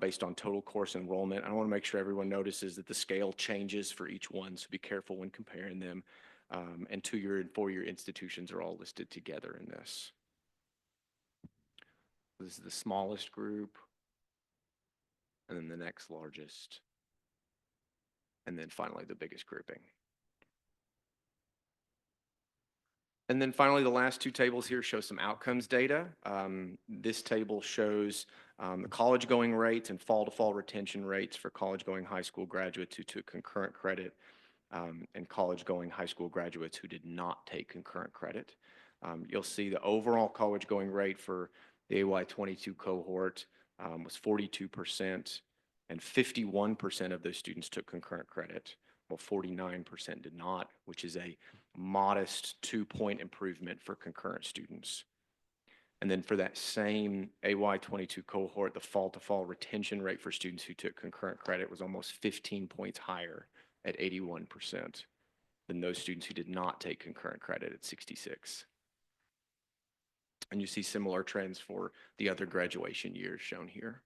based on total course enrollment. I want to make sure everyone notices that the scale changes for each one, so be careful when comparing them. And 2-year and 4-year institutions are all listed together in this. This is the smallest group, and then the next largest, and then finally the biggest grouping. And then finally, the last two tables here show some outcomes data. This table shows the college-going rates and fall-to-fall retention rates for college-going high school graduates who took concurrent credit and college-going high school graduates who did not take concurrent credit. You'll see the overall college-going rate for the AY22 cohort was 42%, and 51% of those students took concurrent credit, while 49% did not, which is a modest 2-point improvement for concurrent students. And then for that same AY22 cohort, the fall-to-fall retention rate for students who took concurrent credit was almost 15 points higher at 81% than those students who did not take concurrent credit at 66. And you see similar trends for the other graduation years shown here.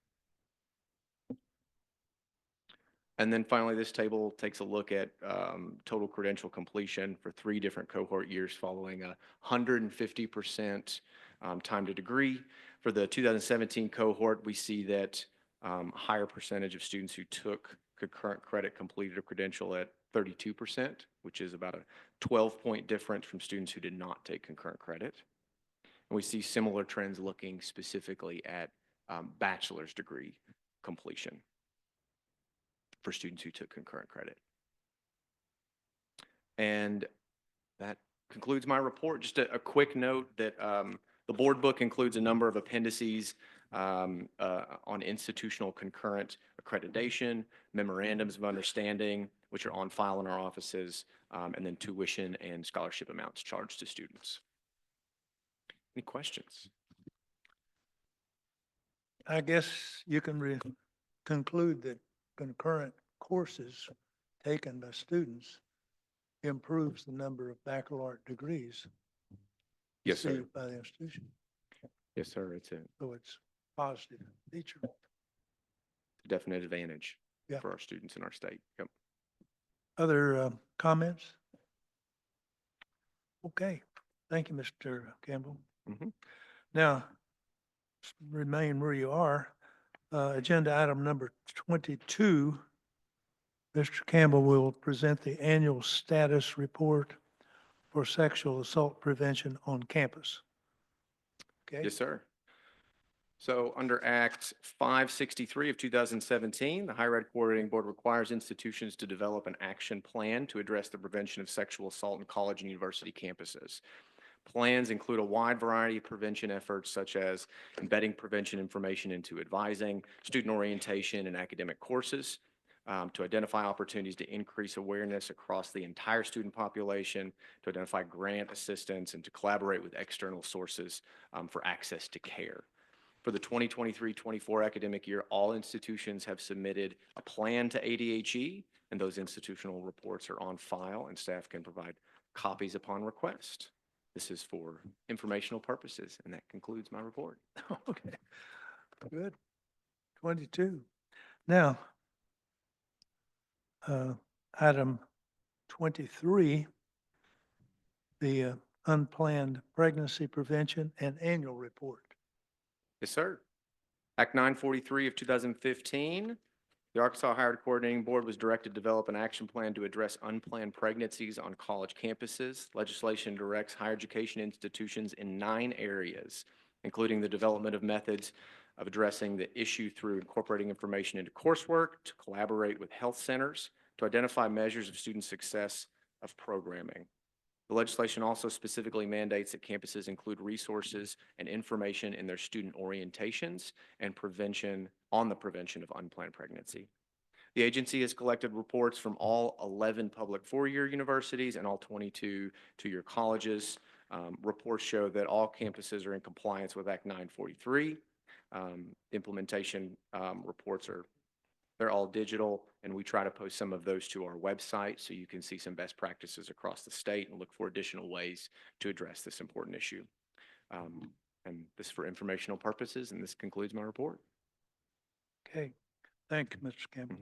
And then finally, this table takes a look at total credential completion for 3 different cohort years following a 150% time to degree. For the 2017 cohort, we see that a higher percentage of students who took concurrent credit completed a credential at 32%, which is about a 12-point difference from students who did not take concurrent credit. And we see similar trends looking specifically at bachelor's degree completion for students who took concurrent credit. And that concludes my report. Just a quick note that the board book includes a number of appendices on institutional concurrent accreditation, memorandums of understanding, which are on file in our offices, and then tuition and scholarship amounts charged to students. Any questions? I guess you can conclude that concurrent courses taken by students improves the number of baccalaureate degrees Yes, sir. received by the institution. Yes, sir. It's a So it's a positive feature. definite advantage Yeah. for our students in our state. Yep. Other comments? Okay, thank you, Mr. Campbell. Mhm. Now, remain where you are. Agenda item number 22. Mr. Campbell will present the annual status report for sexual assault prevention on campus. Okay? Yes, sir. So under Act 563 of 2017, the Higher Ed Coordinating Board requires institutions to develop an action plan to address the prevention of sexual assault in college and university campuses. Plans include a wide variety of prevention efforts, such as embedding prevention information into advising, student orientation, and academic courses, to identify opportunities to increase awareness across the entire student population, to identify grant assistance, and to collaborate with external sources for access to care. For the 2023-24 academic year, all institutions have submitted a plan to ADHE, and those institutional reports are on file, and staff can provide copies upon request. This is for informational purposes, and that concludes my report. Okay, good. 22. Now, item 23, the unplanned pregnancy prevention and annual report. Yes, sir. Act 943 of 2015, the Arkansas Higher Ed Coordinating Board was directed to develop an action plan to address unplanned pregnancies on college campuses. Legislation directs higher education institutions in 9 areas, including the development of methods of addressing the issue through incorporating information into coursework, to collaborate with health centers, to identify measures of student success of programming. The legislation also specifically mandates that campuses include resources and information in their student orientations and on the prevention of unplanned pregnancy. The agency has collected reports from all 11 public four-year universities and all 22 two-year colleges. Reports show that all campuses are in compliance with Act 943. Implementation reports they're all digital, and we try to post some of those to our website so you can see some best practices across the state and look for additional ways to address this important issue. And this is for informational purposes, and this concludes my report. Okay, thank you, Mr. Campbell.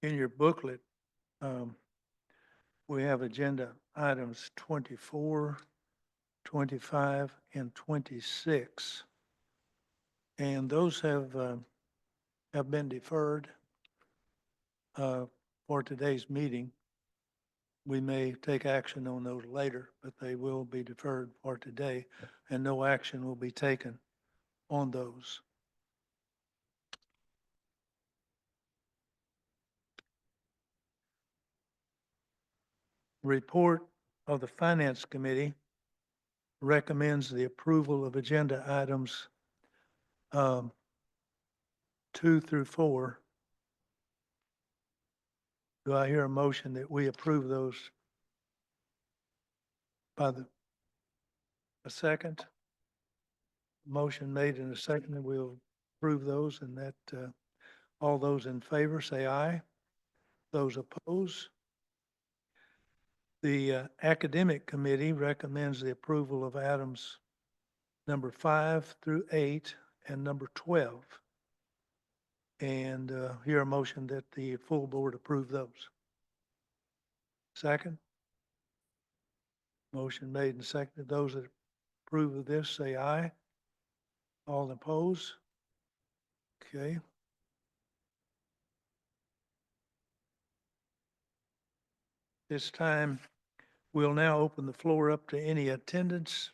In your booklet, we have agenda items 24, 25, and 26. And those have been deferred for today's meeting. We may take action on those later, but they will be deferred for today, and no action will be taken on those. Report of the Finance Committee recommends the approval of agenda items 2 through 4. Do I hear a motion that we approve those a second? Motion made in a second, and we'll approve those, and that all those in favor say aye. Those opposed? The Academic Committee recommends the approval of items number 5 through 8 and number 12. And hear a motion that the full board approve those. Second? Motion made and seconded. Those that approve of this say aye. All opposed? Okay. This time, we'll now open the floor up to any attendants,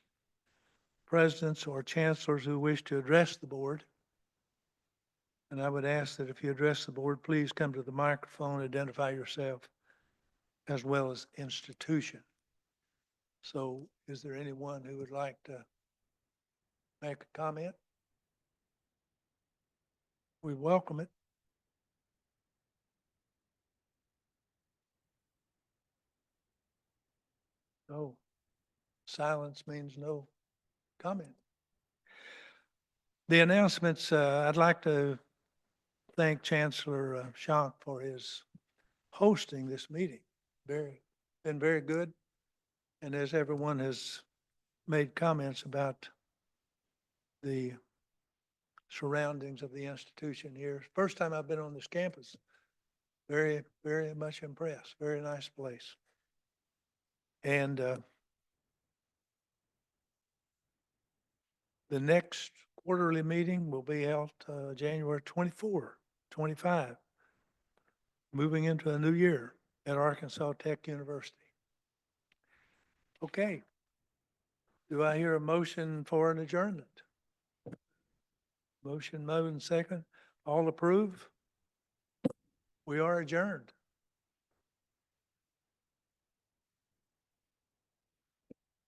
presidents, or chancellors who wish to address the board. And I would ask that if you address the board, please come to the microphone, identify yourself, as well as institution. So is there anyone who would like to make a comment? We welcome it. No. Silence means no comment. The announcements, I'd like to thank Chancellor Schank for his hosting this meeting. Been very good. And as everyone has made comments about the surroundings of the institution here, first time I've been on this campus. Very, very much impressed. Very nice place. And the next quarterly meeting will be held January 24, 25, moving into a new year at Arkansas Tech University. Okay. Do I hear a motion for an adjournment? Motion made and second. All approve? We are adjourned.